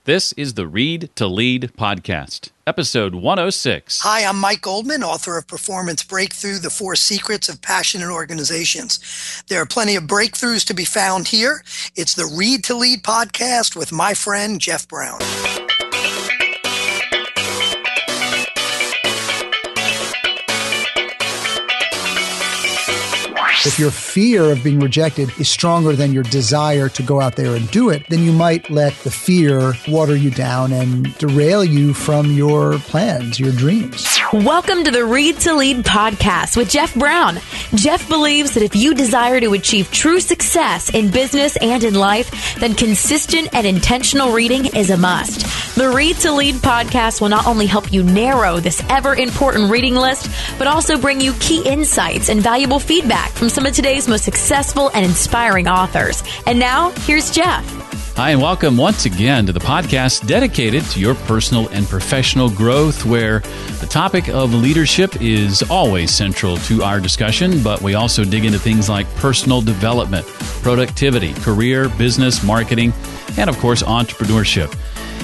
This is the Read to Lead podcast, episode 106. Hi, I'm Mike Goldman, author of Performance Breakthrough, The 4 Secrets of Passionate Organizations. There are plenty of breakthroughs to be found here. It's the Read to Lead podcast with my friend, Jeff Brown. If your fear of being rejected is stronger than your desire to go out there and do it, then you might let the fear water you down and derail you from your plans, your dreams. Welcome to the Read to Lead podcast with Jeff Brown. Jeff believes that if you desire to achieve true success in business and in life, then consistent and intentional reading is a must. The Read to Lead podcast will not only help you narrow this ever-important reading list, but also bring you key insights and valuable feedback from some of today's most successful and inspiring authors. And now, here's Jeff. Hi, and welcome once again to the podcast dedicated to your personal and professional growth, where the topic of leadership is always central to our discussion, but we also dig into things like personal development, productivity, career, business, marketing, and of course, entrepreneurship.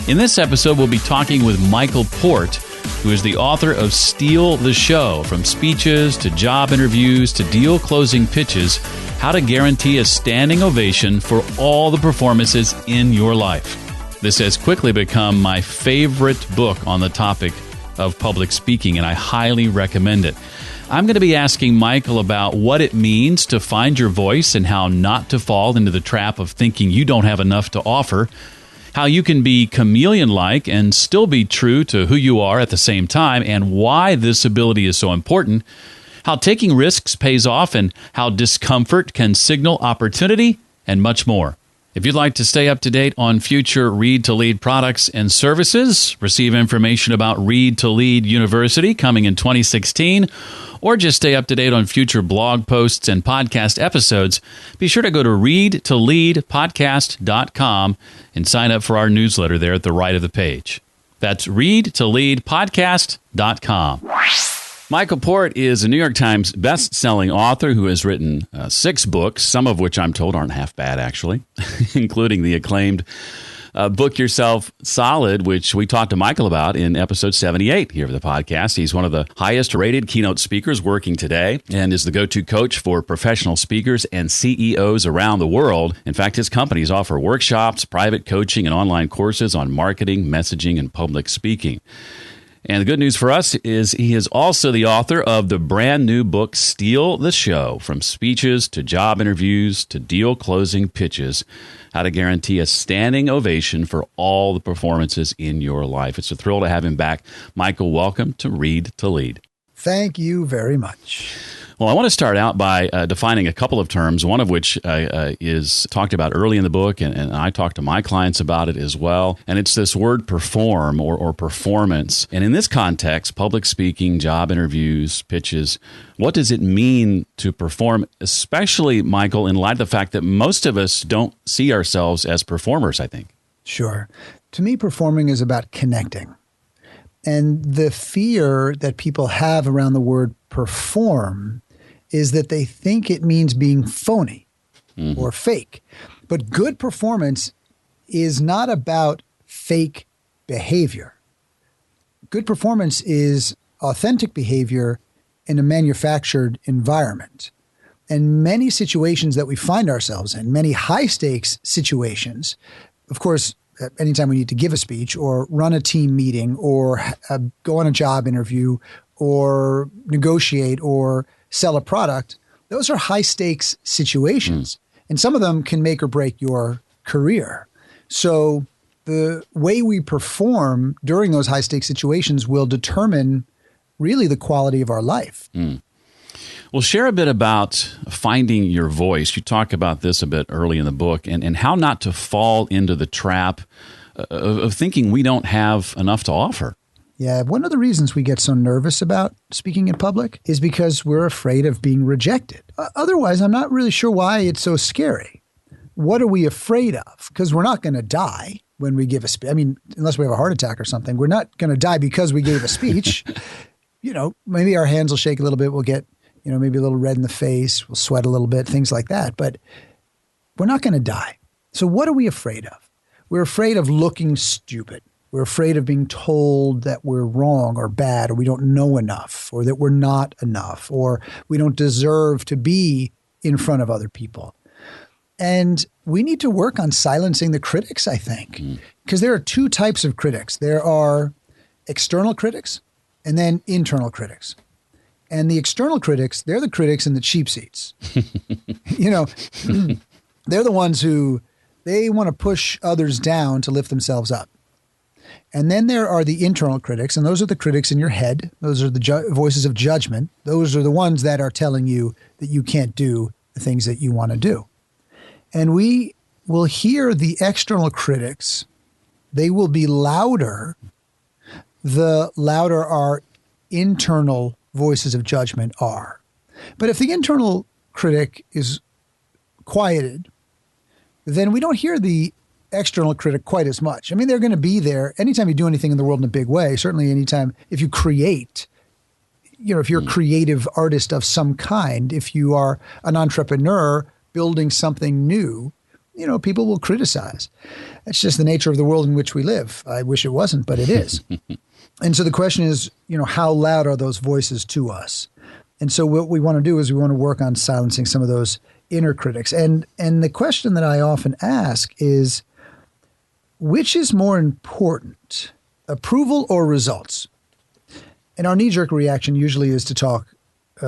In this episode, we'll be talking with Michael Port, who is the author of Steal the Show, From Speeches to Job Interviews to Deal Closing Pitches, How to Guarantee a Standing Ovation for All the Performances in Your Life. This has quickly become my favorite book on the topic of public speaking, and I highly recommend it. I'm going to be asking Michael about what it means to find your voice and how not to fall into the trap of thinking you don't have enough to offer, how you can be chameleon-like and still be true to who you are at the same time, and why this ability is so important, how taking risks pays off, and how discomfort can signal opportunity, and much more. If you'd like to stay up to date on future Read to Lead products and services, receive information about Read to Lead University coming in 2016, or just stay up to date on future blog posts and podcast episodes, be sure to go to readtoleadpodcast.com and sign up for our newsletter there at the right of the page. That's readtoleadpodcast.com. Michael Port is a New York Times best-selling author who has written 6 books, some of which I'm told aren't half bad, actually, including the acclaimed Book Yourself Solid, which we talked to Michael about in episode 78 here of the podcast. He's one of the highest-rated keynote speakers working today and is the go-to coach for professional speakers and CEOs around the world. In fact, his companies offer workshops, private coaching, and online courses on marketing, messaging, and public speaking. And the good news for us is he is also the author of the brand new book, Steal the Show, From Speeches to Job Interviews to Deal Closing Pitches, How to Guarantee a Standing Ovation for All the Performances in Your Life. It's a thrill to have him back. Michael, welcome to Read to Lead. Thank you very much. Well, I want to start out by defining a couple of terms, one of which is talked about early in the book, and I talk to my clients about it as well. And it's this word perform or performance. And in this context, public speaking, job interviews, pitches, what does it mean to perform, especially, Michael, in light of the fact that most of us don't see ourselves as performers, I think? Sure. To me, performing is about connecting. And the fear that people have around the word perform is that they think it means being phony or fake. But good performance is not about fake behavior. Good performance is authentic behavior in a manufactured environment. And many situations that we find ourselves in, many high-stakes situations, of course, anytime we need to give a speech or run a team meeting or go on a job interview or negotiate or sell a product, those are high-stakes situations. And some of them can make or break your career. So the way we perform during those high-stakes situations will determine really the quality of our life. Well, share a bit about finding your voice. You talk about this a bit early in the book, and how not to fall into the trap of thinking we don't have enough to offer. Yeah, one of the reasons we get so nervous about speaking in public is because we're afraid of being rejected. Otherwise, I'm not really sure why it's so scary. What are we afraid of? Because we're not going to die when we give a speech. I mean, unless we have a heart attack or something, we're not going to die because we gave a speech. Maybe our hands will shake a little bit. We'll get, maybe a little red in the face. We'll sweat a little bit, things like that. But we're not going to die. So what are we afraid of? We're afraid of looking stupid. We're afraid of being told that we're wrong or bad, or we don't know enough, or that we're not enough, or we don't deserve to be in front of other people. And we need to work on silencing the critics, I think, because there are two types of critics. There are external critics and then internal critics. And the external critics, they're the critics in the cheap seats. They're the ones who they want to push others down to lift themselves up. And then there are the internal critics, and those are the critics in your head. Those are the voices of judgment. Those are the ones that are telling you that you can't do the things that you want to do. And we will hear the external critics. They will be louder the louder our internal voices of judgment are. But if the internal critic is quieted, then we don't hear the external critic quite as much. I mean, they're going to be there anytime you do anything in the world in a big way. Certainly anytime if you create, if you're a creative artist of some kind, if you are an entrepreneur building something new, people will criticize. That's just the nature of the world in which we live. I wish it wasn't, but it is. And so the question is, how loud are those voices to us? And so what we want to do is we want to work on silencing some of those inner critics. And the question that I often ask is, which is more important, approval or results? And our knee-jerk reaction usually is to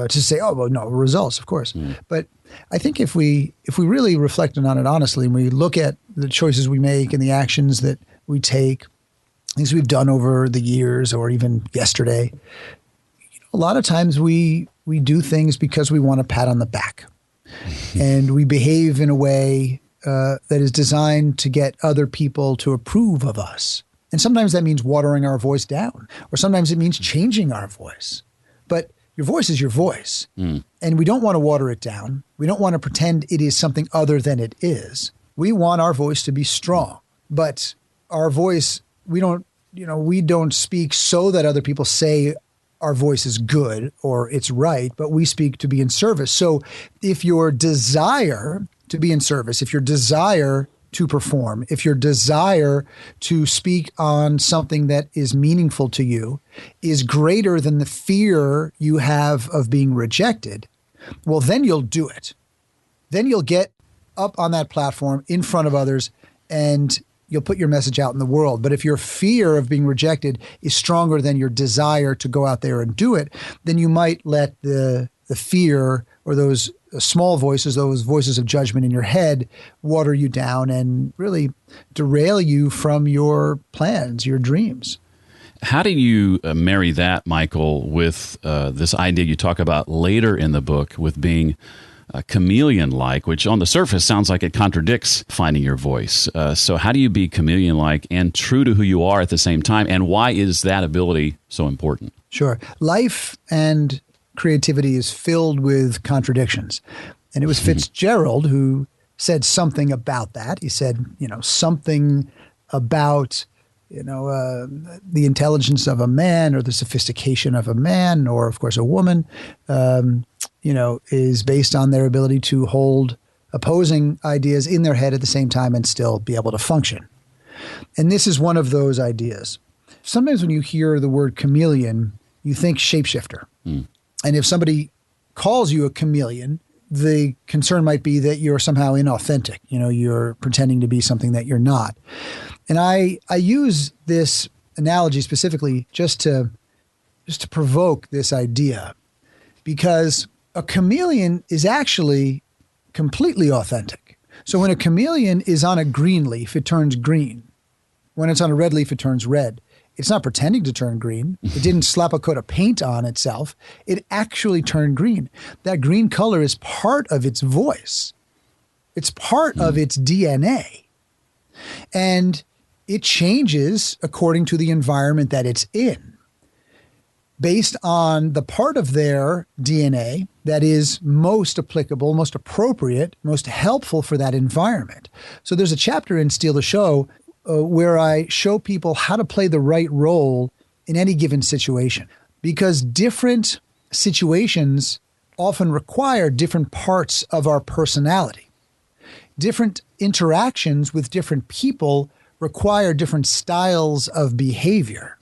say, oh, well, no, results, of course. But I think if we really reflect on it honestly, and we look at the choices we make and the actions that we take, things we've done over the years or even yesterday, a lot of times we do things because we want a pat on the back. And we behave in a way that is designed to get other people to approve of us. And sometimes that means watering our voice down, or sometimes it means changing our voice. But your voice is your voice. And we don't want to water it down. We don't want to pretend it is something other than it is. We want our voice to be strong. But our voice, we don't speak so that other people say our voice is good or it's right, but we speak to be in service. So if your desire to be in service, if your desire to perform, if your desire to speak on something that is meaningful to you is greater than the fear you have of being rejected, well, then you'll do it. Then you'll get up on that platform in front of others and you'll put your message out in the world. But if your fear of being rejected is stronger than your desire to go out there and do it, then you might let the fear or those small voices, those voices of judgment in your head, water you down and really derail you from your plans, your dreams. How do you marry that, Michael, with this idea you talk about later in the book with being chameleon-like, which on the surface sounds like it contradicts finding your voice. So how do you be chameleon-like and true to who you are at the same time? And why is that ability so important? Sure. Life and creativity is filled with contradictions. And it was Fitzgerald who said something about that. He said, something about, the intelligence of a man or the sophistication of a man or, of course, a woman, is based on their ability to hold opposing ideas in their head at the same time and still be able to function. And this is one of those ideas. Sometimes when you hear the word chameleon, you think shapeshifter. And if somebody calls you a chameleon, the concern might be that you're somehow inauthentic. You're pretending to be something that you're not. And I use this analogy specifically just to provoke this idea, because a chameleon is actually completely authentic. So when a chameleon is on a green leaf, it turns green. When it's on a red leaf, it turns red. It's not pretending to turn green. It didn't slap a coat of paint on itself. It actually turned green. That green color is part of its voice. It's part of its DNA. And it changes according to the environment that it's in, based on the part of their DNA that is most applicable, most appropriate, most helpful for that environment. So there's a chapter in Steal the Show where I show people how to play the right role in any given situation, because different situations often require different parts of our personality. Different interactions with different people require different styles of behavior.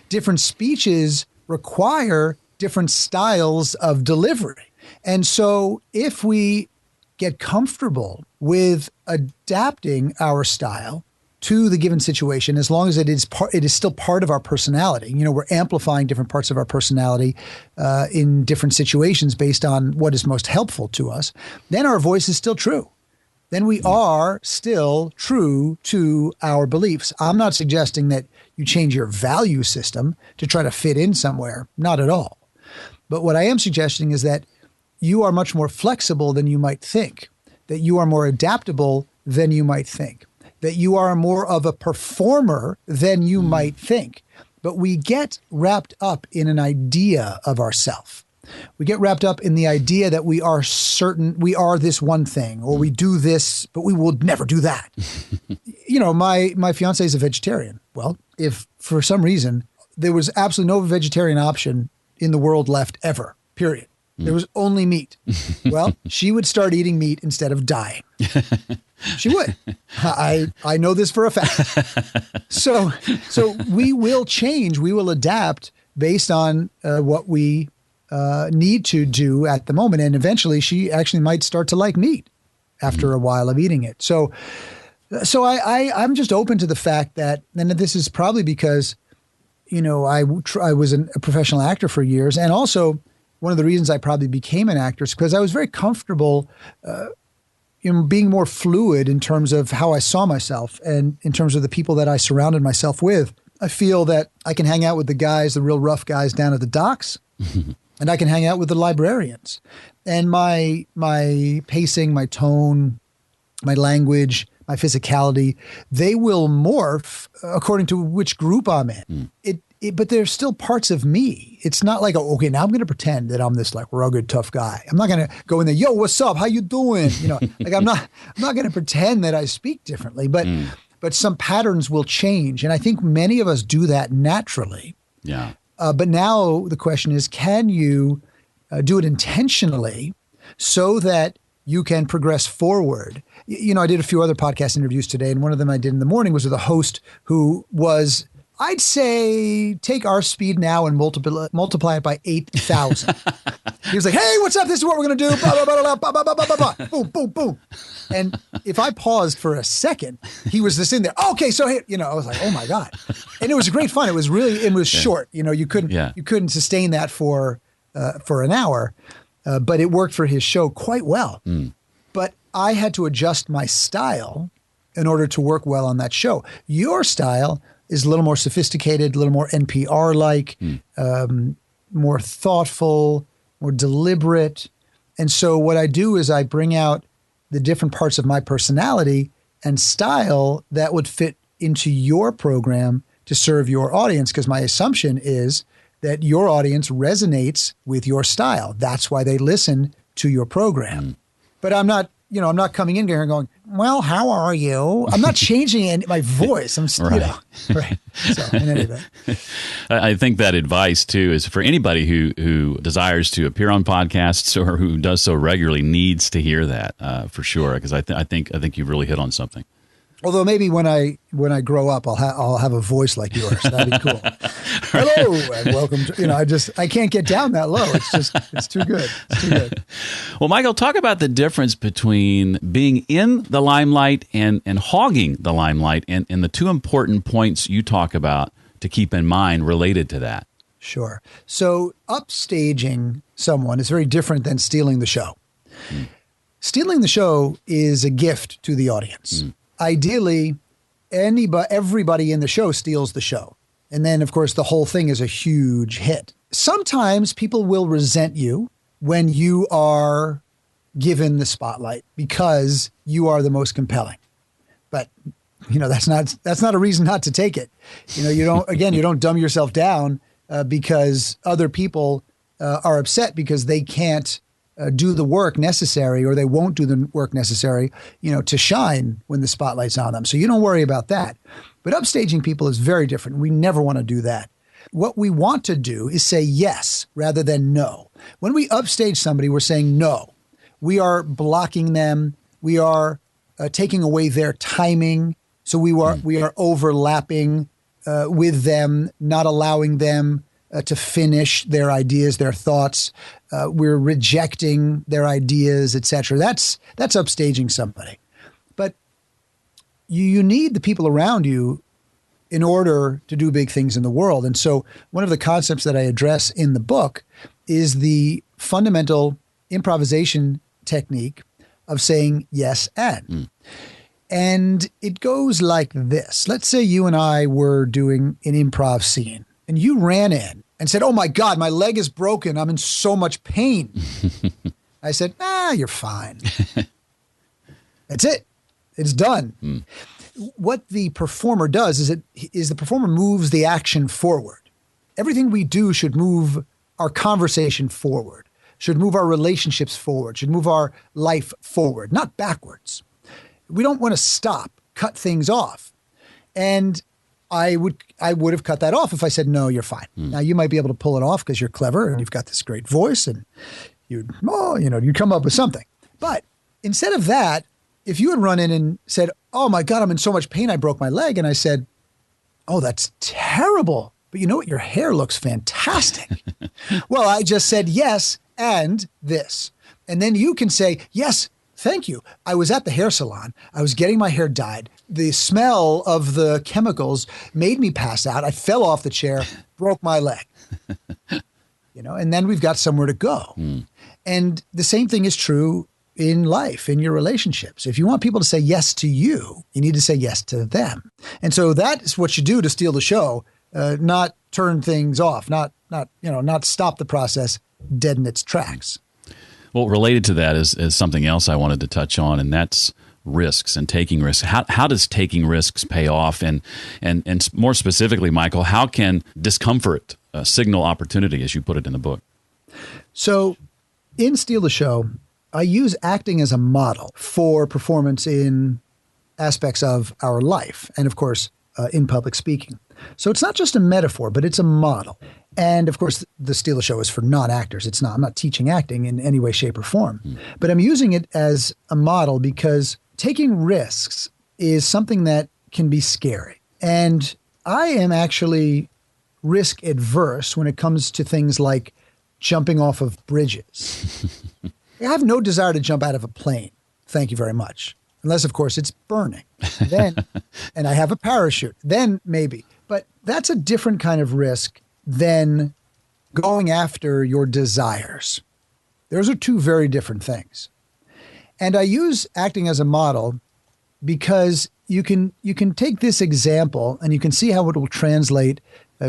Different speeches require different styles of delivery. And so if we get comfortable with adapting our style to the given situation, as long as it is still part of our personality. We're amplifying different parts of our personality in different situations based on what is most helpful to us. Then our voice is still true. Then we are still true to our beliefs. I'm not suggesting that you change your value system to try to fit in somewhere. Not at all. But what I am suggesting is that you are much more flexible than you might think, that you are more adaptable than you might think, that you are more of a performer than you might think. But we get wrapped up in an idea of ourself. We get wrapped up in the idea that we are certain we are this one thing, or we do this, but we will never do that. My fiance is a vegetarian. Well, if for some reason there was absolutely no vegetarian option in the world left ever, period. There was only meat. Well, she would start eating meat instead of dying. She would. I know this for a fact. So we will change. We will adapt based on what we need to do at the moment. And eventually she actually might start to like meat after a while of eating it. So I'm just open to the fact that, and this is probably because, I was a professional actor for years. And also one of the reasons I probably became an actor is because I was very comfortable in being more fluid in terms of how I saw myself and in terms of the people that I surrounded myself with. I feel that I can hang out with the real rough guys down at the docks, and I can hang out with the librarians. And my pacing, my tone, my language, my physicality, they will morph according to which group I'm in. But there's still parts of me. It's not like, okay, now I'm going to pretend that I'm this like rugged, tough guy. I'm not going to go in there, yo, what's up? How you doing? I'm not going to pretend that I speak differently, but some patterns will change. And I think many of us do that naturally. Yeah. But now the question is, can you do it intentionally so that you can progress forward? I did a few other podcast interviews today, and one of them I did in the morning was with a host who was, I'd say, take our speed now and multiply it by 8,000. He was like, hey, what's up? This is what we're going to do. Blah, blah, blah, blah, blah, blah, blah, blah, blah. Boom, boom, boom. And if I paused for a second, he was just in there. Okay, so here, I was like, oh my God. And it was great fun. It was short. You couldn't sustain that for an hour, but it worked for his show quite well. But I had to adjust my style in order to work well on that show. Your style is a little more sophisticated, a little more NPR-like, more thoughtful, more deliberate. And so what I do is I bring out the different parts of my personality and style that would fit into your program to serve your audience, because my assumption is that your audience resonates with your style. That's why they listen to your program. But I'm not coming in here and going, well, how are you? I'm not changing my voice. I'm still, right. So in any event. I think that advice too is for anybody who desires to appear on podcasts or who does so regularly needs to hear that for sure. Because I think you've really hit on something. Although maybe when I grow up, I'll have a voice like yours. That'd be cool. Hello and welcome to, I can't get down that low. It's too good. It's too good. Well, Michael, talk about the difference between being in the limelight and hogging the limelight and the two important points you talk about to keep in mind related to that. Sure. So upstaging someone is very different than stealing the show. Stealing the show is a gift to the audience. Ideally, everybody in the show steals the show. And then, of course, the whole thing is a huge hit. Sometimes people will resent you when you are given the spotlight because you are the most compelling. But, that's not a reason not to take it. You don't dumb yourself down because other people are upset because they can't do the work necessary, or they won't do the work necessary, to shine when the spotlight's on them. So you don't worry about that. But upstaging people is very different. We never want to do that. What we want to do is say yes rather than no. When we upstage somebody, we're saying no. We are blocking them. We are taking away their timing. So we are overlapping with them, not allowing them to finish their ideas, their thoughts. We're rejecting their ideas, etc. That's upstaging somebody. But you need the people around you in order to do big things in the world. And so one of the concepts that I address in the book is the fundamental improvisation technique of saying yes and. And it goes like this. Let's say you and I were doing an improv scene and you ran in and said, "Oh my God, my leg is broken. I'm in so much pain." I said, "You're fine." That's it. It's done. What the performer does is the performer moves the action forward. Everything we do should move our conversation forward, should move our relationships forward, should move our life forward, not backwards. We don't want to stop, cut things off. And I would have cut that off if I said, "No, you're fine." Now you might be able to pull it off because you're clever and you've got this great voice and you'd come up with something. But instead of that, if you had run in and said, "Oh my God, I'm in so much pain, I broke my leg," and I said, "Oh, that's terrible. But you know what? Your hair looks fantastic." Well, I just said yes and this. And then you can say, "Yes, thank you. I was at the hair salon. I was getting my hair dyed. The smell of the chemicals made me pass out. I fell off the chair, broke my leg." And then we've got somewhere to go. And the same thing is true in life, in your relationships. If you want people to say yes to you, you need to say yes to them. And so that is what you do to steal the show, not turn things off, not stop the process dead in its tracks. Well, related to that is something else I wanted to touch on, and that's risks and taking risks. How does taking risks pay off? And more specifically, Michael, how can discomfort signal opportunity, as you put it in the book? So in Steal the Show, I use acting as a model for performance in aspects of our life and, of course, in public speaking. So it's not just a metaphor, but it's a model. And, of course, the Steal the Show is for non-actors. I'm not teaching acting in any way, shape, or form. But I'm using it as a model because taking risks is something that can be scary. And I am actually risk adverse when it comes to things like jumping off of bridges. I have no desire to jump out of a plane. Thank you very much. Unless, of course, it's burning. Then, and I have a parachute. Then maybe. But that's a different kind of risk than going after your desires. Those are two very different things. And I use acting as a model because you can take this example and you can see how it will translate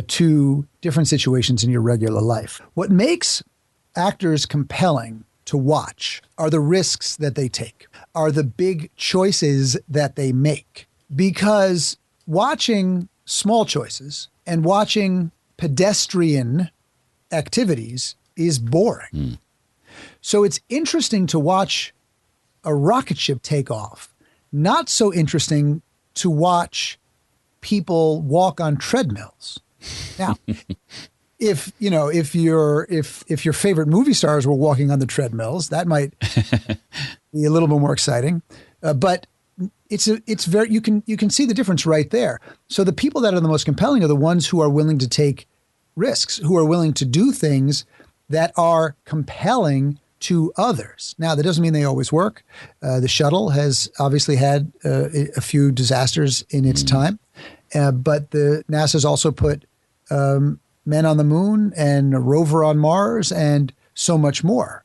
to different situations in your regular life. What makes actors compelling to watch are the risks that they take, are the big choices that they make. Because watching small choices and watching pedestrian activities is boring. So it's interesting to watch a rocket ship take off. Not so interesting to watch people walk on treadmills. Now, if your favorite movie stars were walking on the treadmills, that might be a little bit more exciting. But it's very you can see the difference right there. So the people that are the most compelling are the ones who are willing to take risks, who are willing to do things that are compelling to others. Now, that doesn't mean they always work. The shuttle has obviously had a few disasters in its time, but NASA's also put men on the moon and a rover on Mars and so much more.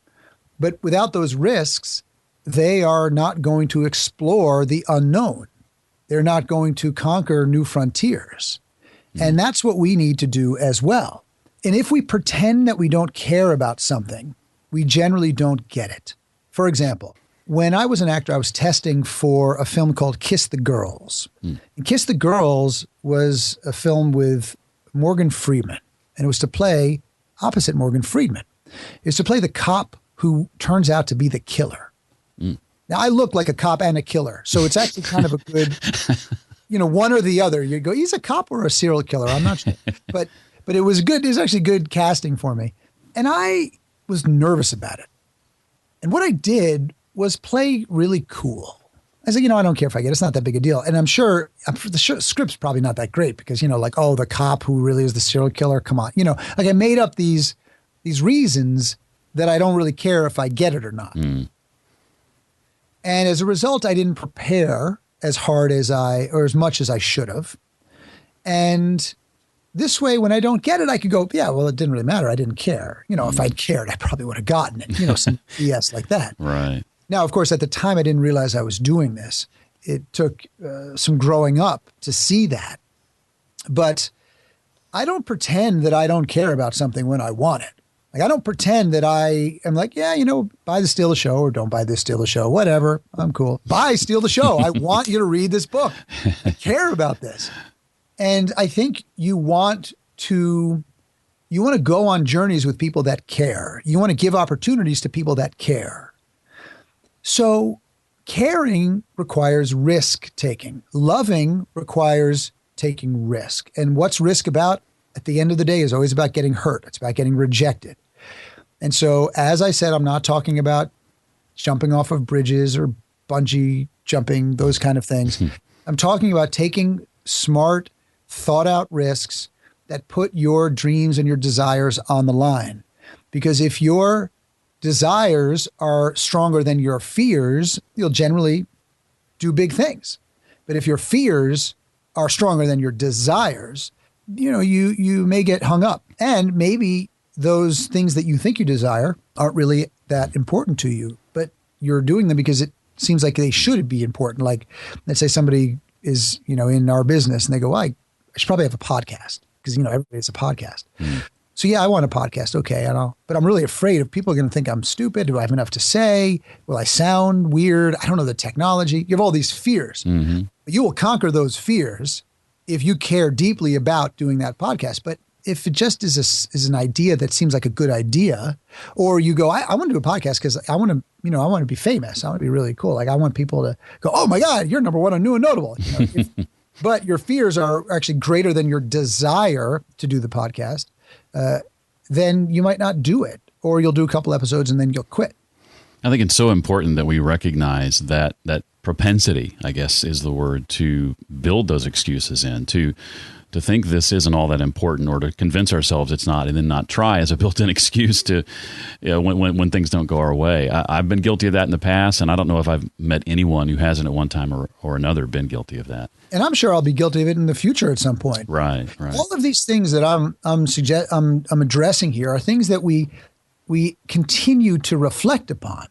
But without those risks, they are not going to explore the unknown. They're not going to conquer new frontiers. And that's what we need to do as well. And if we pretend that we don't care about something, we generally don't get it. For example, when I was an actor, I was testing for a film called Kiss the Girls. And Kiss the Girls was a film with Morgan Freeman, and it was to play opposite Morgan Freeman. It was to play the cop who turns out to be the killer. Now, I look like a cop and a killer, so it's actually kind of a good, one or the other. You go, he's a cop or a serial killer. I'm not sure. But it was good. It was actually good casting for me. And I was nervous about it. And what I did was play really cool. I said, I don't care if I get it. It's not that big a deal. And I'm sure the script's probably not that great because, like, oh, the cop who really is the serial killer. Come on. Like I made up these reasons that I don't really care if I get it or not. And as a result, I didn't prepare as hard or as much as I should have. And this way, when I don't get it, I could go, yeah, well, it didn't really matter. I didn't care. If I'd cared, I probably would have gotten it, some BS like that. Right. Now, of course, at the time, I didn't realize I was doing this. It took some growing up to see that. But I don't pretend that I don't care about something when I want it. Like, I don't pretend that I am like, yeah, buy the steal the show or don't buy this, steal the show, whatever. I'm cool. Buy, steal the show. I want you to read this book. I care about this. And I think you want to go on journeys with people that care. You want to give opportunities to people that care. So caring requires risk taking. Loving requires taking risk. And what's risk about at the end of the day is always about getting hurt. It's about getting rejected. And so, as I said, I'm not talking about jumping off of bridges or bungee jumping, those kind of things. I'm talking about taking smart, thought out risks that put your dreams and your desires on the line. Because if your desires are stronger than your fears, you'll generally do big things. But if your fears are stronger than your desires, you may get hung up. And maybe those things that you think you desire aren't really that important to you, but you're doing them because it seems like they should be important. Like, let's say somebody is, in our business and they go, well, I should probably have a podcast because, everybody has a podcast. So yeah, I want a podcast. Okay. But I'm really afraid if people are going to think I'm stupid. Do I have enough to say? Will I sound weird? I don't know the technology. You have all these fears. But you will conquer those fears if you care deeply about doing that podcast. But if it just is an idea that seems like a good idea, or you go, I want to do a podcast because I want to be famous. I want to be really cool. Like I want people to go, oh my God, you're number one on New and Notable. But your fears are actually greater than your desire to do the podcast. Then you might not do it, or you'll do a couple episodes and then you'll quit. I think it's so important that we recognize that propensity, I guess is the word, to build those excuses in, to think this isn't all that important, or to convince ourselves it's not, and then not try as a built-in excuse to, when things don't go our way. I've been guilty of that in the past, and I don't know if I've met anyone who hasn't at one time or another been guilty of that. And I'm sure I'll be guilty of it in the future at some point. Right. All of these things that I'm addressing here are things that we continue to reflect upon.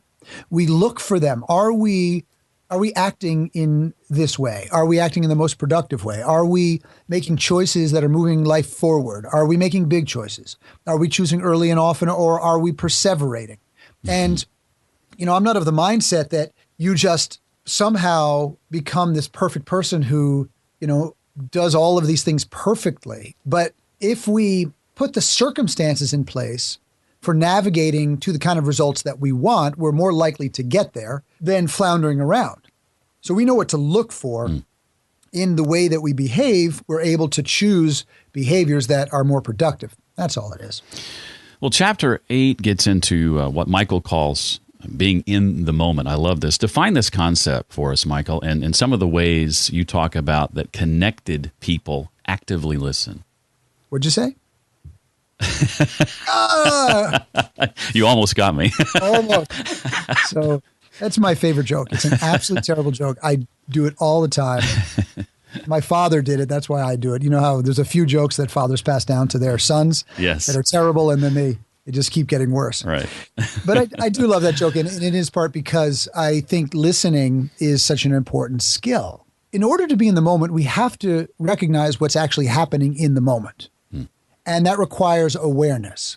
We look for them. Are we acting in this way? Are we acting in the most productive way? Are we making choices that are moving life forward? Are we making big choices? Are we choosing early and often, or are we perseverating? And, I'm not of the mindset that you just somehow become this perfect person who, does all of these things perfectly. But if we put the circumstances in place for navigating to the kind of results that we want, we're more likely to get there than floundering around. So we know what to look for in the way that we behave. We're able to choose behaviors that are more productive. That's all it is. Well, Chapter 8 gets into what Michael calls being in the moment. I love this. Define this concept for us, Michael, and some of the ways you talk about that connected people actively listen. What'd you say? You almost got me. Almost. So that's my favorite joke. It's an absolutely terrible joke. I do it all the time. My father did it. That's why I do it. You know how there's a few jokes that fathers pass down to their sons that are terrible, and then they just keep getting worse. Right. But I do love that joke, and it is part because I think listening is such an important skill. In order to be in the moment, we have to recognize what's actually happening in the moment. And that requires awareness.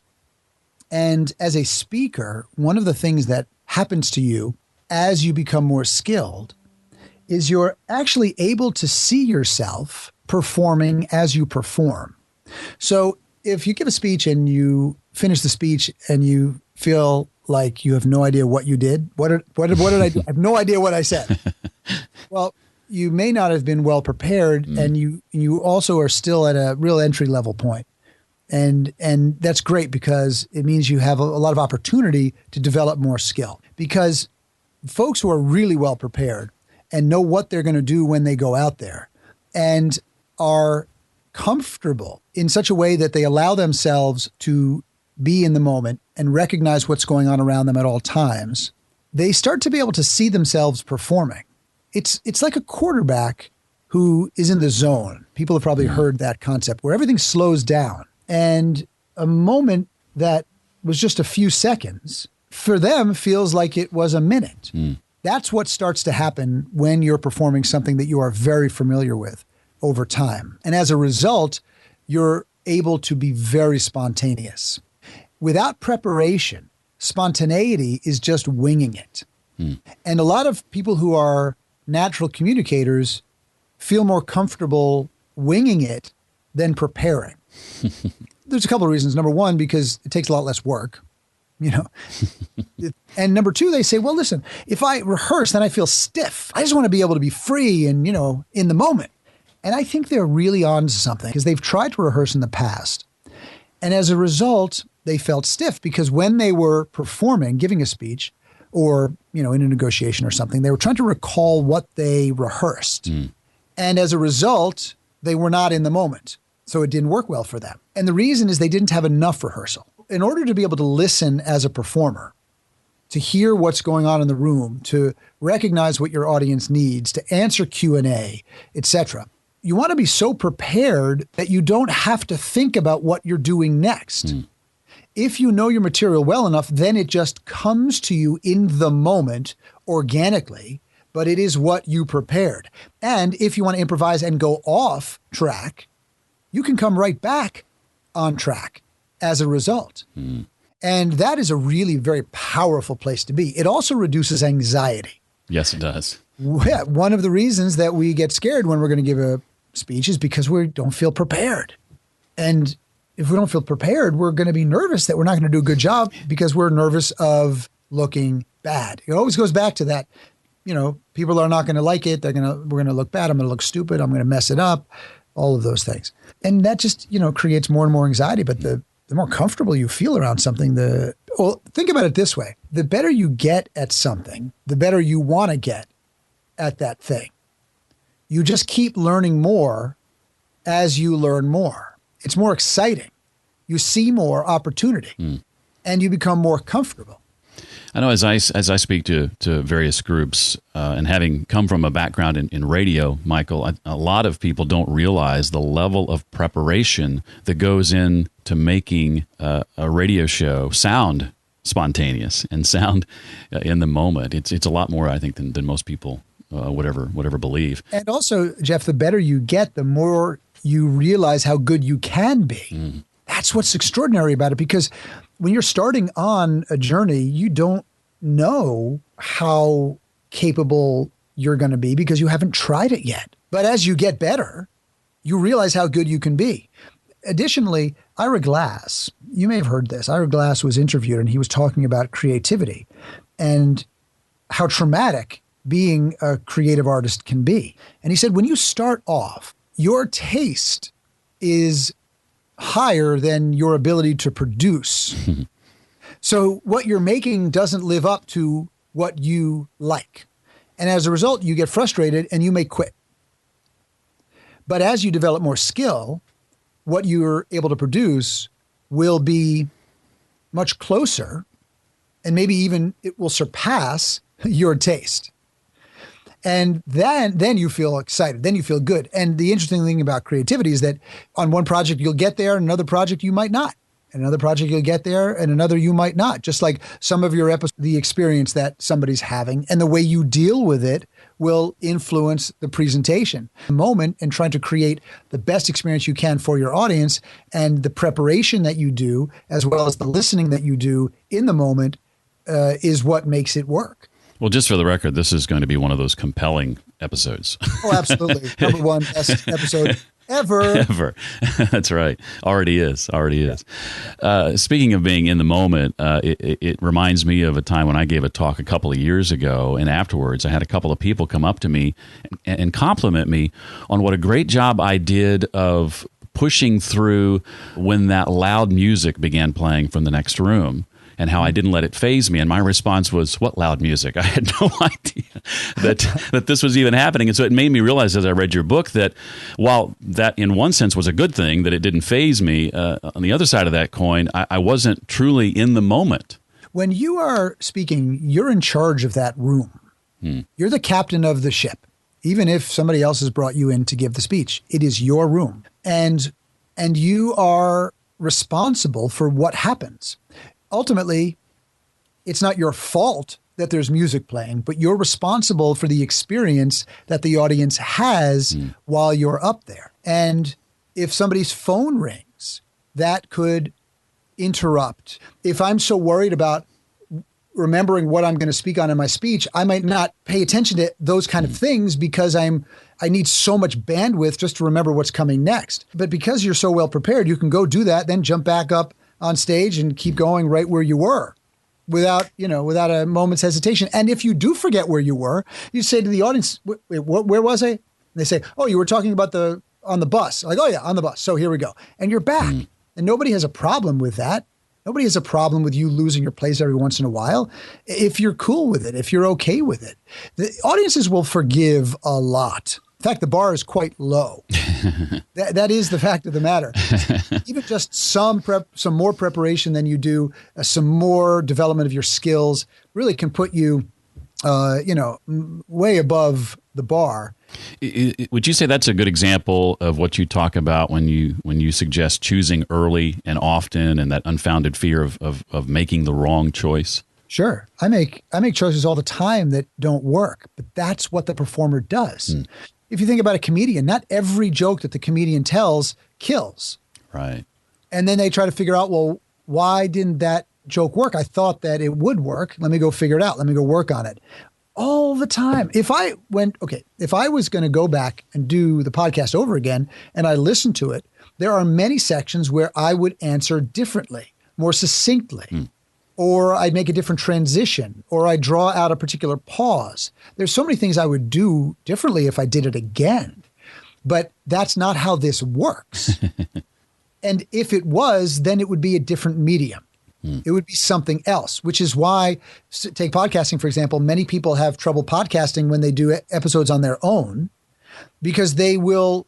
And as a speaker, one of the things that happens to you as you become more skilled is you're actually able to see yourself performing as you perform. So if you give a speech and you finish the speech and you feel like you have no idea what you did, what did I do? I have no idea what I said. Well, you may not have been well prepared, and you also are still at a real entry level point. And that's great because it means you have a lot of opportunity to develop more skill. Because folks who are really well prepared and know what they're going to do when they go out there and are comfortable in such a way that they allow themselves to be in the moment and recognize what's going on around them at all times, they start to be able to see themselves performing. It's like a quarterback who is in the zone. People have probably heard that concept where everything slows down, and a moment that was just a few seconds for them feels like it was a minute. That's what starts to happen when you're performing something that you are very familiar with over time. And as a result, you're able to be very spontaneous. Without preparation, spontaneity is just winging it. And a lot of people who are natural communicators feel more comfortable winging it than preparing. There's a couple of reasons. Number one, because it takes a lot less work, you know. And number two, they say, well, listen, if I rehearse, then I feel stiff. I just want to be able to be free and, you know, in the moment. And I think they're really on to something because they've tried to rehearse in the past. And as a result, they felt stiff because when they were performing, giving a speech or, you know, in a negotiation or something, they were trying to recall what they rehearsed. And as a result, they were not in the moment. So it didn't work well for them. And the reason is they didn't have enough rehearsal. In order to be able to listen as a performer, to hear what's going on in the room, to recognize what your audience needs, to answer Q&A, etc., you want to be so prepared that you don't have to think about what you're doing next. If you know your material well enough, then it just comes to you in the moment organically, but it is what you prepared. And if you want to improvise and go off track, you can come right back on track as a result. And that is a really very powerful place to be. It also reduces anxiety. Yes, it does. One of the reasons that we get scared when we're going to give a speech is because we don't feel prepared. And if we don't feel prepared, we're going to be nervous that we're not going to do a good job because we're nervous of looking bad. It always goes back to that, you know, people are not going to like it. We're going to look bad. I'm going to look stupid. I'm going to mess it up. All of those things. And that just, you know, creates more and more anxiety. But the more comfortable you feel around something, think about it this way. The better you get at something, the better you want to get at that thing. You just keep learning more as you learn more. It's more exciting. You see more opportunity and you become more comfortable. I know as I speak to various groups and having come from a background in radio, Michael, a lot of people don't realize the level of preparation that goes into making a radio show sound spontaneous and sound in the moment. It's a lot more, I think, than most people would ever believe. And also, Jeff, the better you get, the more you realize how good you can be. That's what's extraordinary about it, because when you're starting on a journey, you don't know how capable you're going to be because you haven't tried it yet. But as you get better, you realize how good you can be. Additionally, Ira Glass, you may have heard this. Ira Glass was interviewed and he was talking about creativity and how traumatic being a creative artist can be. And he said, when you start off, your taste is higher than your ability to produce. So what you're making doesn't live up to what you like. And as a result, you get frustrated and you may quit. But as you develop more skill, what you're able to produce will be much closer, and maybe even it will surpass your taste. And then you feel excited, then you feel good. And the interesting thing about creativity is that on one project you'll get there, and another project you might not. And another project you'll get there, and another you might not. Just like some of your episodes, the experience that somebody's having and the way you deal with it will influence the presentation. The moment and trying to create the best experience you can for your audience, and the preparation that you do, as well as the listening that you do in the moment, is what makes it work. Well, just for the record, this is going to be one of those compelling episodes. Oh, absolutely. Number one best episode ever. That's right. Already is. Speaking of being in the moment, it reminds me of a time when I gave a talk a couple of years ago, and afterwards I had a couple of people come up to me and compliment me on what a great job I did of pushing through when that loud music began playing from the next room. and how I didn't let it faze me. And my response was, what loud music? I had no idea that this was even happening. And so it made me realize as I read your book that while that in one sense was a good thing, that it didn't faze me, on the other side of that coin, I wasn't truly in the moment. When you are speaking, you're in charge of that room. You're the captain of the ship. Even if somebody else has brought you in to give the speech, it is your room. And you are responsible for what happens. Ultimately, it's not your fault that there's music playing, but you're responsible for the experience that the audience has while you're up there. And if somebody's phone rings, that could interrupt. If I'm so worried about remembering what I'm going to speak on in my speech, I might not pay attention to those kind of things because I need so much bandwidth just to remember what's coming next. But because you're so well prepared, you can go do that, then jump back up on stage and keep going right where you were without a moment's hesitation. And if you do forget where you were, you say to the audience, wait, where was I? And they say, oh, you were talking about on the bus. Like, oh yeah, on the bus. So here we go. And you're back. And nobody has a problem with that. Nobody has a problem with you losing your place every once in a while if you're cool with it, if you're okay with it. The audiences will forgive a lot. In fact, the bar is quite low. That is the fact of the matter. Even just some more preparation than you do, some more development of your skills really can put you, way above the bar. Would you say that's a good example of what you talk about when you suggest choosing early and often, and that unfounded fear of making the wrong choice? Sure. I make choices all the time that don't work, but that's what the performer does. If you think about a comedian, not every joke that the comedian tells kills. Right. And then they try to figure out, well, why didn't that joke work? I thought that it would work. Let me go figure it out. Let me go work on it. All the time. If I was going to go back and do the podcast over again and I listened to it, there are many sections where I would answer differently, more succinctly, or I'd make a different transition, or I'd draw out a particular pause. There's so many things I would do differently if I did it again, but that's not how this works. And if it was, then it would be a different medium. It would be something else, which is why, take podcasting, for example, many people have trouble podcasting when they do episodes on their own because they won't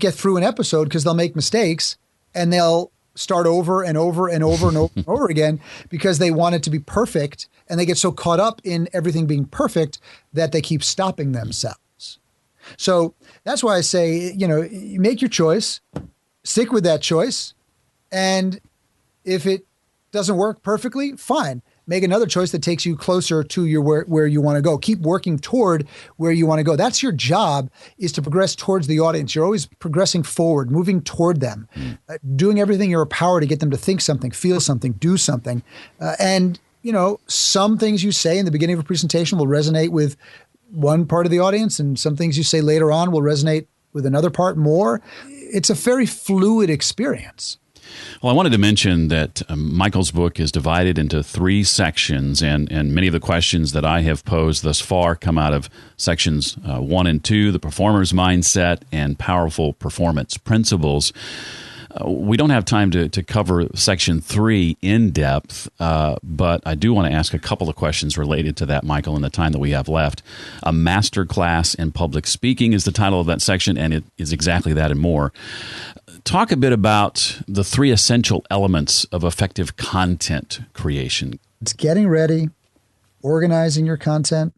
get through an episode because they'll make mistakes and they'll start over and over and over and over and over again because they want it to be perfect, and they get so caught up in everything being perfect that they keep stopping themselves. So that's why I say, you make your choice, stick with that choice, and if it doesn't work perfectly, fine. Make another choice that takes you closer to where you want to go. Keep working toward where you want to go. That's your job, is to progress towards the audience. You're always progressing forward, moving toward them, doing everything in your power to get them to think something, feel something, do something. And some things you say in the beginning of a presentation will resonate with one part of the audience, and some things you say later on will resonate with another part more. It's a very fluid experience. Well, I wanted to mention that Michael's book is divided into 3 sections, and many of the questions that I have posed thus far come out of sections 1 and 2, the performer's mindset and powerful performance principles. We don't have time to cover section 3 in depth, but I do want to ask a couple of questions related to that, Michael, in the time that we have left. A Masterclass in Public Speaking is the title of that section, and it is exactly that and more. Talk a bit about the 3 essential elements of effective content creation. It's getting ready, organizing your content,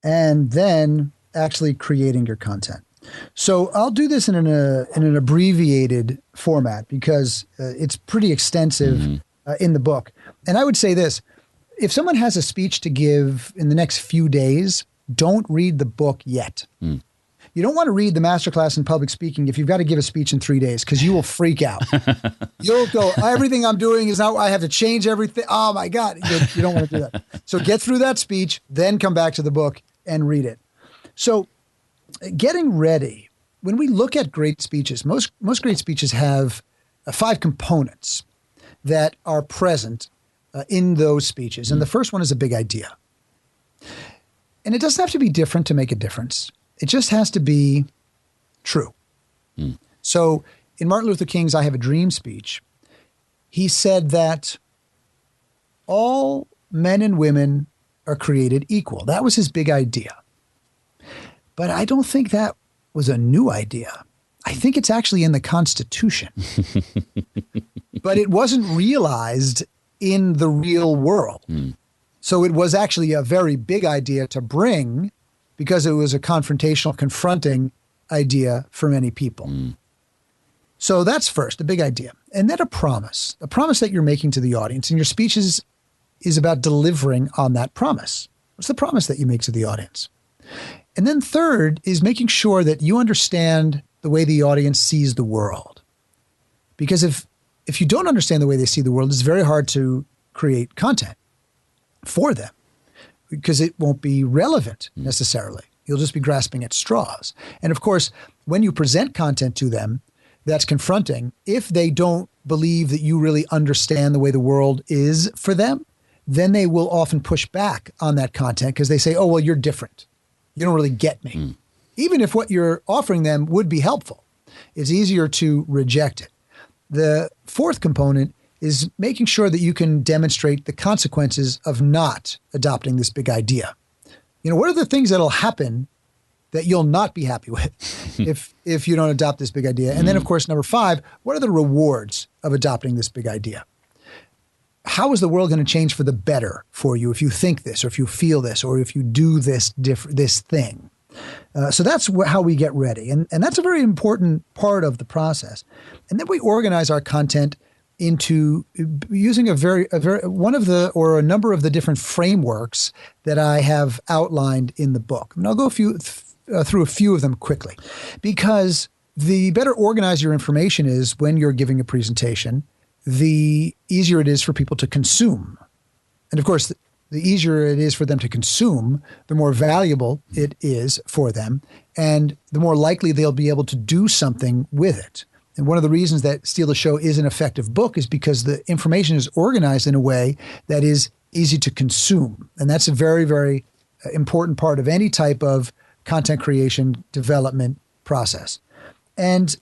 and then actually creating your content. So I'll do this in an abbreviated format because it's pretty extensive in the book. And I would say this: if someone has a speech to give in the next few days, don't read the book yet. You don't want to read the Masterclass in Public Speaking if you've got to give a speech in 3 days, because you will freak out. You'll go, everything I'm doing is now, I have to change everything. Oh my God. You don't want to do that. So get through that speech, then come back to the book and read it. So getting ready, when we look at great speeches, most great speeches have 5 components that are present in those speeches. And the first one is a big idea. And it doesn't have to be different to make a difference. It just has to be true. So in Martin Luther King's I Have a Dream speech, he said that all men and women are created equal. That was his big idea. But I don't think that was a new idea. I think it's actually in the Constitution. But it wasn't realized in the real world. So it was actually a very big idea to bring because it was a confrontational, confronting idea for many people. So that's first, a big idea. And then a promise that you're making to the audience. And your speech is about delivering on that promise. What's the promise that you make to the audience? And then third is making sure that you understand the way the audience sees the world. Because if you don't understand the way they see the world, it's very hard to create content for them because it won't be relevant necessarily. You'll just be grasping at straws. And of course, when you present content to them that's confronting, if they don't believe that you really understand the way the world is for them, then they will often push back on that content because they say, oh, well, you're different. You don't really get me. Even if what you're offering them would be helpful, it's easier to reject it. The fourth component is making sure that you can demonstrate the consequences of not adopting this big idea. You know, what are the things that'll happen that you'll not be happy with if you don't adopt this big idea? And then, of course, number 5, what are the rewards of adopting this big idea? How is the world going to change for the better for you if you think this, or if you feel this, or if you do this thing? So that's how we get ready. And that's a very important part of the process. And then we organize our content into using a number of the different frameworks that I have outlined in the book. And I'll go through a few of them quickly, because the better organized your information is when you're giving a presentation, the easier it is for people to consume. And of course, the easier it is for them to consume, the more valuable it is for them, and the more likely they'll be able to do something with it. And one of the reasons that Steal the Show is an effective book is because the information is organized in a way that is easy to consume. And that's a very, very important part of any type of content creation development process. And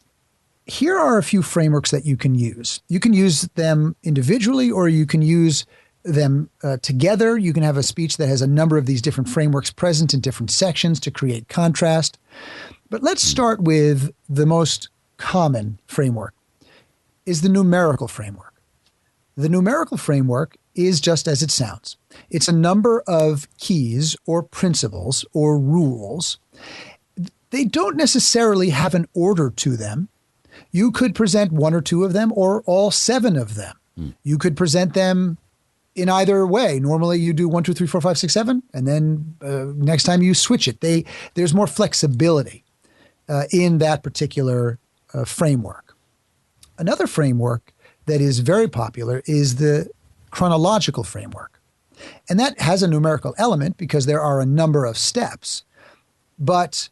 here are a few frameworks that you can use. You can use them individually, or you can use them together. You can have a speech that has a number of these different frameworks present in different sections to create contrast. But let's start with the most common framework, is the numerical framework. The numerical framework is just as it sounds. It's a number of keys or principles or rules. They don't necessarily have an order to them. You could present 1 or 2 of them, or all 7 of them. You could present them in either way. Normally you do 1, 2, 3, 4, 5, 6, 7, and then next time you switch it. There's more flexibility in that particular framework. Another framework that is very popular is the chronological framework. And that has a numerical element because there are a number of steps. But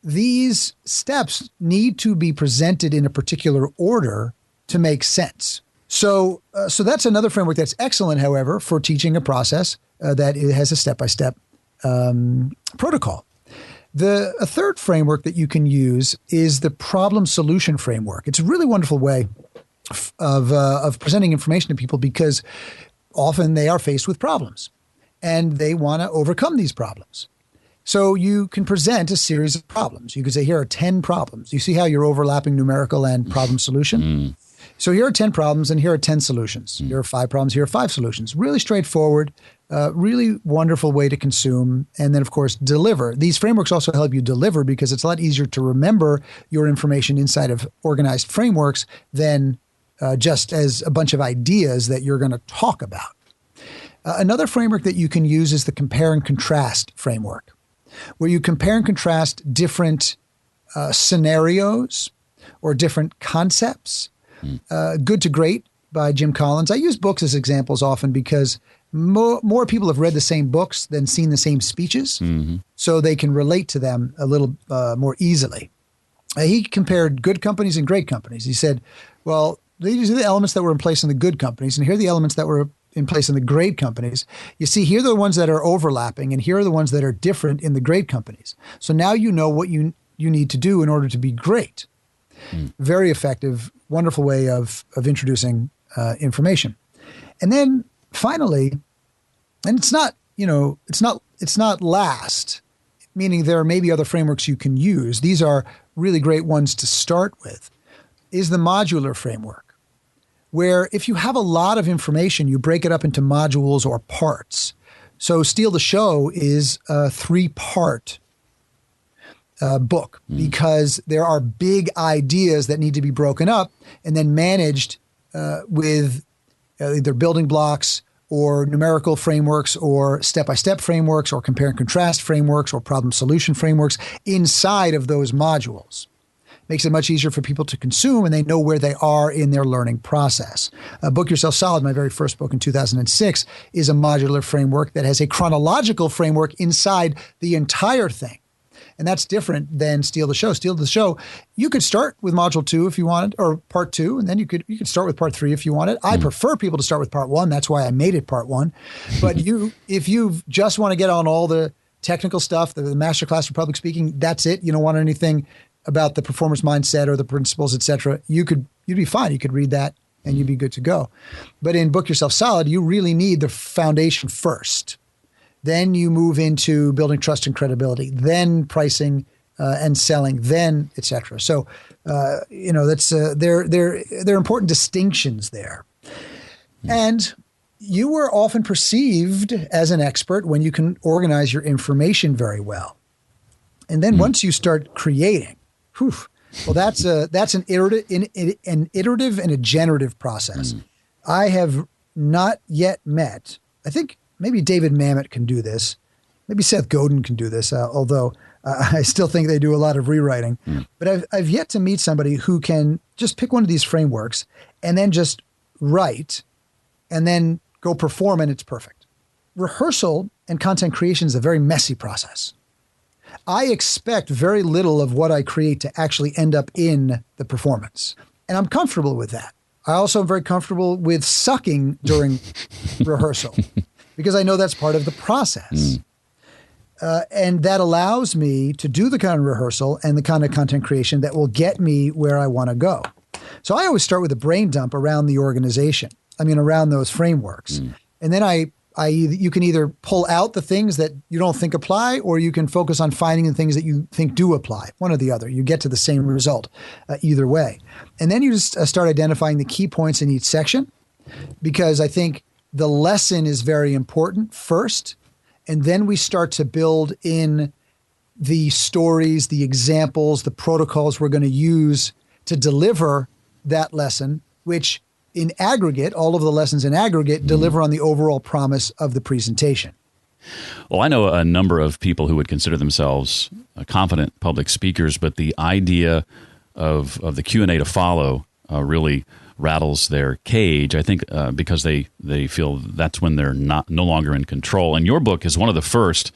these steps need to be presented in a particular order to make sense. So that's another framework that's excellent, however, for teaching a process that it has a step-by-step protocol. A third framework that you can use is the problem solution framework. It's a really wonderful way of presenting information to people because often they are faced with problems and they want to overcome these problems. So you can present a series of problems. You could say, here are 10 problems. You see how you're overlapping numerical and problem solution? So here are 10 problems and here are 10 solutions. Here are 5 problems, here are 5 solutions. Really straightforward, really wonderful way to consume. And then, of course, deliver. These frameworks also help you deliver because it's a lot easier to remember your information inside of organized frameworks than just as a bunch of ideas that you're going to talk about. Another framework that you can use is the compare and contrast framework, where you compare and contrast different scenarios or different concepts. Good to Great by Jim Collins. I use books as examples often because more people have read the same books than seen the same speeches, so they can relate to them a little more easily. He compared good companies and great companies. He said, well, these are the elements that were in place in the good companies, and here are the elements that were in place in the great companies. You see, here are the ones that are overlapping, and here are the ones that are different in the great companies. So now you know what you need to do in order to be great. Very effective, wonderful way of introducing information. And then finally, and it's not last, meaning there are maybe other frameworks you can use. These are really great ones to start with, is the modular framework, where if you have a lot of information, you break it up into modules or parts. So Steal the Show is a 3-part book because there are big ideas that need to be broken up and then managed with either building blocks or numerical frameworks or step-by-step frameworks or compare and contrast frameworks or problem solution frameworks inside of those modules. Makes it much easier for people to consume, and they know where they are in their learning process. Book Yourself Solid, my very first book in 2006, is a modular framework that has a chronological framework inside the entire thing. And that's different than Steal the Show. Steal the Show, you could start with module 2 if you wanted, or part 2, and then you could start with part 3 if you wanted. I prefer people to start with part 1. That's why I made it part 1. But if you just want to get on all the technical stuff, the masterclass for public speaking, that's it. You don't want anything about the performance mindset or the principles, et cetera. You'd be fine. You could read that and you'd be good to go. But in Book Yourself Solid, you really need the foundation first. Then you move into building trust and credibility, then pricing and selling, then et cetera. So, that's there are important distinctions there. And you were often perceived as an expert when you can organize your information very well. And then once you start creating, well, that's an iterative and a generative process. I have not yet met, I think maybe David Mamet can do this. Maybe Seth Godin can do this, although I still think they do a lot of rewriting. But I've yet to meet somebody who can just pick one of these frameworks and then just write and then go perform, and it's perfect. Rehearsal and content creation is a very messy process. I expect very little of what I create to actually end up in the performance. And I'm comfortable with that. I also am very comfortable with sucking during rehearsal because I know that's part of the process. And that allows me to do the kind of rehearsal and the kind of content creation that will get me where I want to go. So I always start with a brain dump around the organization. Around those frameworks. And then you can either pull out the things that you don't think apply, or you can focus on finding the things that you think do apply, one or the other. You get to the same result either way. And then you just start identifying the key points in each section, because I think the lesson is very important first. And then we start to build in the stories, the examples, the protocols we're going to use to deliver that lesson, which in aggregate, all of the lessons in aggregate deliver on the overall promise of the presentation. Well, I know a number of people who would consider themselves confident public speakers, but the idea of the Q&A to follow really rattles their cage, I think, because they feel that's when they're no longer in control. And your book is one of the first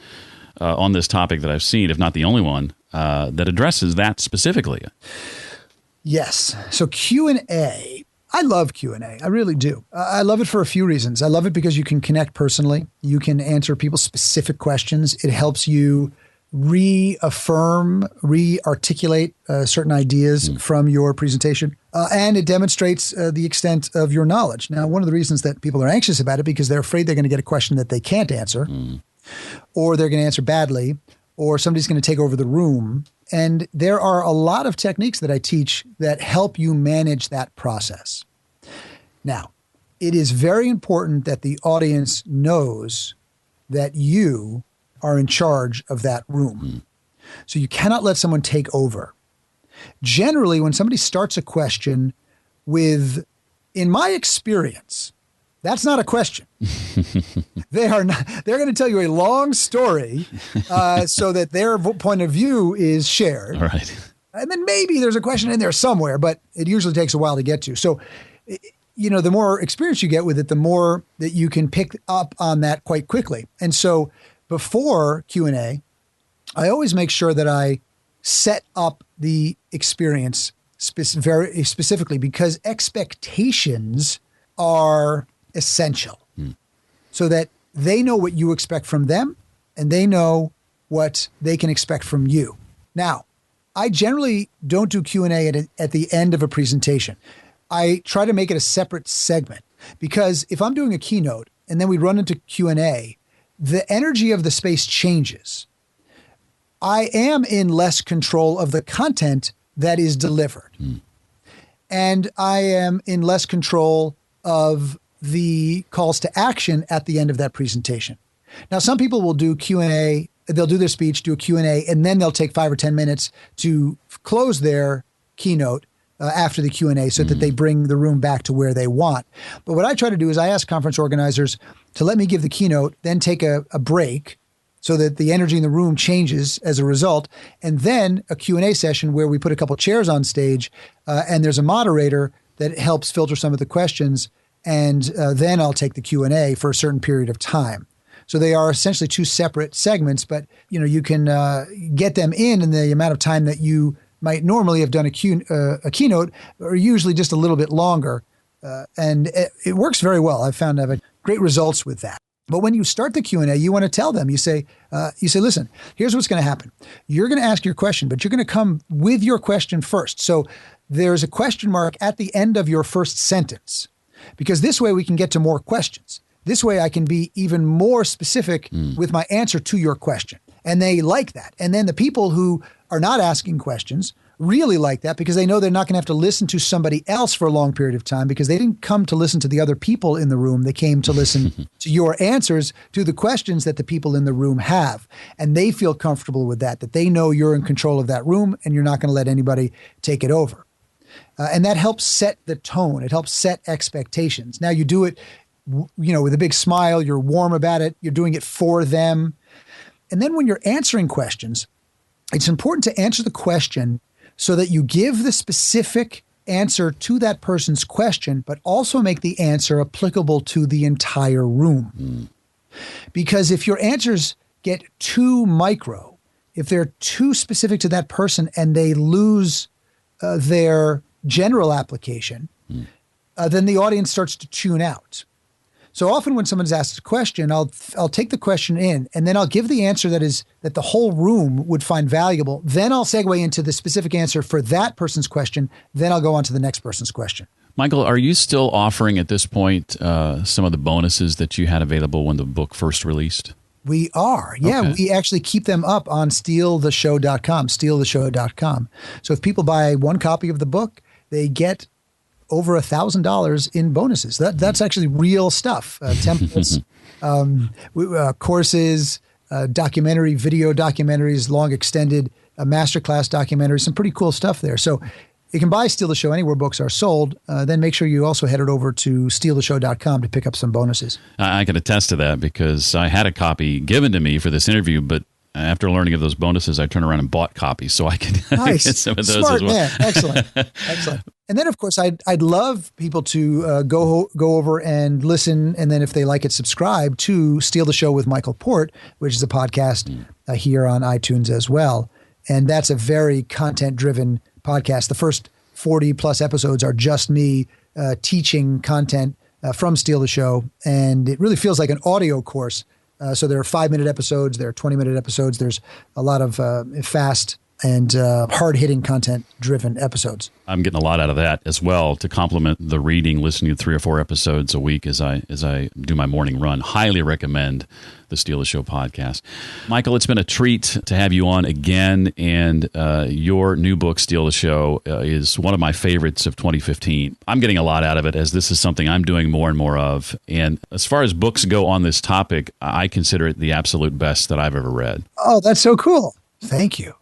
on this topic that I've seen, if not the only one, that addresses that specifically. Yes. So Q&A, I love Q&A. I really do. I love it for a few reasons. I love it because you can connect personally. You can answer people's specific questions. It helps you reaffirm, re-articulate certain ideas from your presentation. And it demonstrates the extent of your knowledge. Now, one of the reasons that people are anxious about it because they're afraid they're going to get a question that they can't answer, or they're going to answer badly, or somebody's going to take over the room. And there are a lot of techniques that I teach that help you manage that process. Now, it is very important that the audience knows that you are in charge of that room. So you cannot let someone take over. Generally, when somebody starts a question with, in my experience, that's not a question. They're going to tell you a long story so that their point of view is shared. All right. And then maybe there's a question in there somewhere, but it usually takes a while to get to. So, the more experience you get with it, the more that you can pick up on that quite quickly. And so before Q&A, I always make sure that I set up the experience very specifically, because expectations are essential so that they know what you expect from them and they know what they can expect from you. Now, I generally don't do Q&A at the end of a presentation. I try to make it a separate segment, because if I'm doing a keynote and then we run into Q&A, the energy of the space changes. I am in less control of the content that is delivered. And I am in less control of the calls to action at the end of that presentation. Now, some people will do Q&A, they'll do their speech, do a Q&A, and then they'll take 5 or 10 minutes to close their keynote after the Q&A so that they bring the room back to where they want. But what I try to do is I ask conference organizers to let me give the keynote, then take a break so that the energy in the room changes as a result, and then a Q&A session where we put a couple chairs on stage and there's a moderator that helps filter some of the questions, and then I'll take the Q&A for a certain period of time. So they are essentially 2 separate segments, but you can get them in the amount of time that you might normally have done a keynote, or usually just a little bit longer. And it works very well. I've found I've had great results with that. But when you start the Q&A, you want to tell them, you say, listen, here's what's going to happen. You're going to ask your question, but you're going to come with your question first. So there's a question mark at the end of your first sentence, because this way we can get to more questions. This way I can be even more specific with my answer to your question. And they like that. And then the people who are not asking questions really like that, because they know they're not going to have to listen to somebody else for a long period of time, because they didn't come to listen to the other people in the room. They came to listen to your answers to the questions that the people in the room have. And they feel comfortable with that they know you're in control of that room and you're not going to let anybody take it over. And that helps set the tone. It helps set expectations. Now you do it, with a big smile, you're warm about it, you're doing it for them. And then when you're answering questions, it's important to answer the question so that you give the specific answer to that person's question, but also make the answer applicable to the entire room. Because if your answers get too micro, if they're too specific to that person and they lose their general application, then the audience starts to tune out. So often when someone's asked a question, I'll take the question in, and then I'll give the answer that the whole room would find valuable. Then I'll segue into the specific answer for that person's question. Then I'll go on to the next person's question. Michael, are you still offering at this point some of the bonuses that you had available when the book first released? We are. Yeah, okay. We actually keep them up on stealtheshow.com. So if people buy one copy of the book, they get over $1,000 in bonuses. That's actually real stuff. Templates, courses, documentary, video documentaries, long extended masterclass documentaries, some pretty cool stuff there. So you can buy Steal the Show anywhere books are sold. Then make sure you also head it over to stealtheshow.com to pick up some bonuses. I can attest to that, because I had a copy given to me for this interview, but after learning of those bonuses, I turned around and bought copies so I could get some of those Smart as well. Man. Excellent. And then, of course, I'd love people to go over and listen, and then if they like it, subscribe to Steal the Show with Michael Port, which is a podcast here on iTunes as well. And that's a very content-driven podcast. The first 40-plus episodes are just me teaching content from Steal the Show, and it really feels like an audio course. So there are 5-minute episodes, there are 20-minute episodes. There's a lot of fast and hard-hitting content-driven episodes. I'm getting a lot out of that as well, to complement the reading, listening to 3 or 4 episodes a week as I do my morning run. Highly recommend the Steal the Show podcast. Michael, it's been a treat to have you on again, and your new book, Steal the Show, is one of my favorites of 2015. I'm getting a lot out of it, as this is something I'm doing more and more of. And as far as books go on this topic, I consider it the absolute best that I've ever read. Oh, that's so cool. Thank you.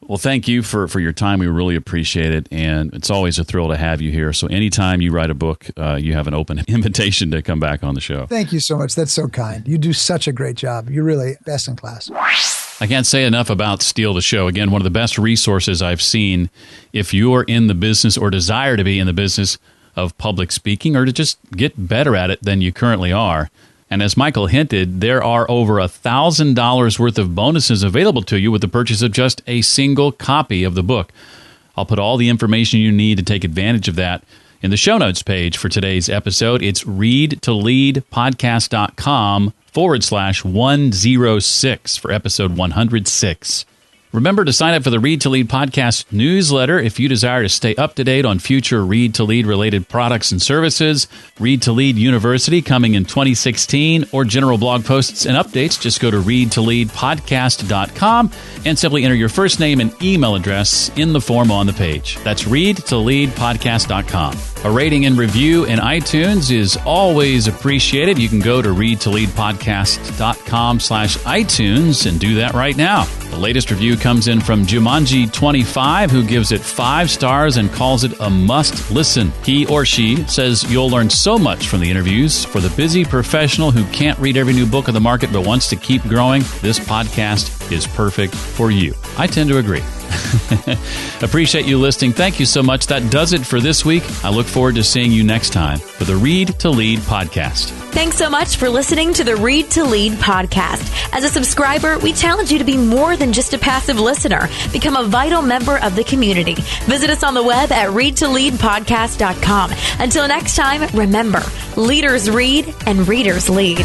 Well, thank you for your time. We really appreciate it, and it's always a thrill to have you here. So anytime you write a book, you have an open invitation to come back on the show. Thank you so much. That's so kind. You do such a great job. You're really best in class. I can't say enough about Steal the Show. Again, one of the best resources I've seen if you're in the business or desire to be in the business of public speaking, or to just get better at it than you currently are. And as Michael hinted, there are over $1,000 worth of bonuses available to you with the purchase of just a single copy of the book. I'll put all the information you need to take advantage of that in the show notes page for today's episode. It's readtoleadpodcast.com/106 for episode 106. Remember to sign up for the Read to Lead podcast newsletter if you desire to stay up to date on future Read to Lead related products and services. Read to Lead University coming in 2016, or general blog posts and updates. Just go to readtoleadpodcast.com and simply enter your first name and email address in the form on the page. That's readtoleadpodcast.com. A rating and review in iTunes is always appreciated. You can go to readtoleadpodcast.com/iTunes and do that right now. The latest review comes in from Jumanji25, who gives it 5 stars and calls it a must listen. He or she says you'll learn so much from the interviews. For the busy professional who can't read every new book on the market but wants to keep growing, this podcast is perfect for you. I tend to agree. Appreciate you listening. Thank you so much. That does it for this week. I look forward to seeing you next time for the Read to Lead podcast. Thanks so much for listening to the Read to Lead podcast. As a subscriber, we challenge you to be more than just a passive listener. Become a vital member of the community. Visit us on the web at readtoleadpodcast.com. Until next time, remember, leaders read and readers lead.